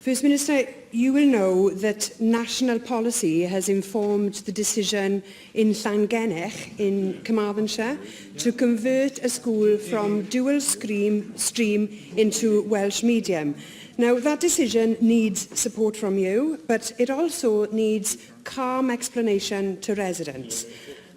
First Minister, you will know that national policy has informed the decision in Llangennech in Carmarthenshire to convert a school from dual stream into Welsh medium. Now, that decision needs support from you, but it also needs calm explanation to residents.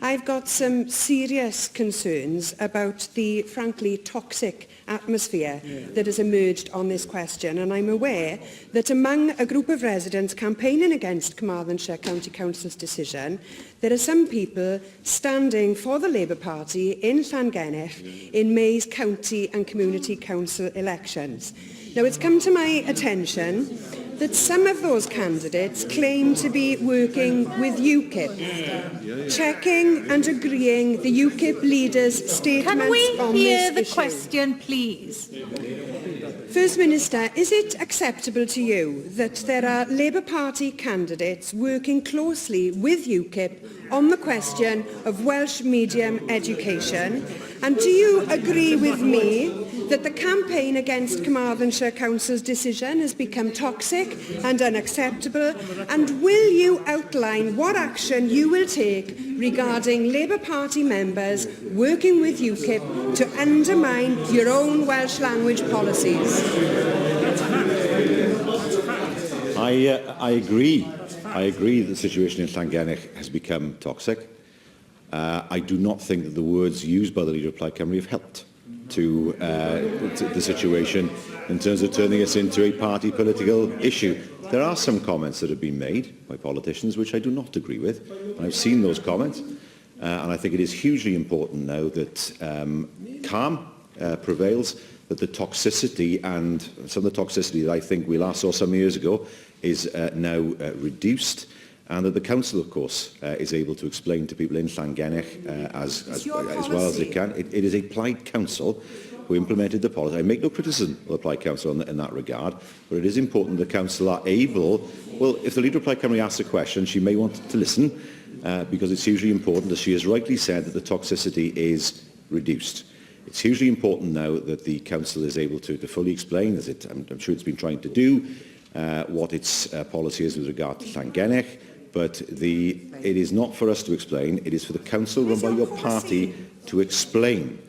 I've got some serious concerns about the, frankly, toxic atmosphere that has emerged on this question, and I'm aware that among a group of residents campaigning against Carmarthenshire County Council's decision, there are some people standing for the Labour Party in Llangennech in May's county and community council elections. Now, it's come to my attention that some of those candidates claim to be working with UKIP, checking and agreeing the UKIP leaders' statements on this issue. Can we hear the question, please? First Minister, is it acceptable to you that there are Labour Party candidates working closely with UKIP on the question of Welsh medium education? And do you agree with me that the campaign against Carmarthenshire Council's decision has become toxic and unacceptable? And will you outline what action you will take regarding Labour Party members working with UKIP to undermine your own Welsh language policies? I agree. I agree that the situation in Llangennech has become toxic. I do not think that the words used by the Leader of Plaid Cymru have helped to the situation in terms of turning us into a party political issue. There are some comments that have been made by politicians which I do not agree with. I've seen those comments, and I think it is hugely important now that calm prevails, that the toxicity, and some of the toxicity that I think we last saw some years ago is now reduced, and that the Council, of course, is able to explain to people in Llangennech as well as it can. It is a Plaid Council who implemented the policy. I make no criticism of the Plaid Council in that regard, but it is important the Council are able, well, if the Leader of Plaid Cymru asks a question, she may want to listen, because it's hugely important, as she has rightly said, that the toxicity is reduced. It's hugely important now that the Council is able to fully explain, as I'm sure it's been trying to do, what its policy is with regard to Llangennech, but it is not for us to explain, it is for the Council run by your party to explain.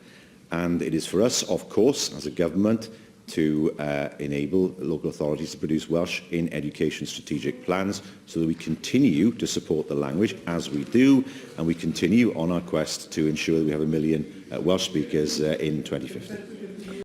And it is for us, of course, as a government, to enable local authorities to produce Welsh in education strategic plans so that we continue to support the language as we do, and we continue on our quest to ensure that we have 1 million Welsh speakers in 2050.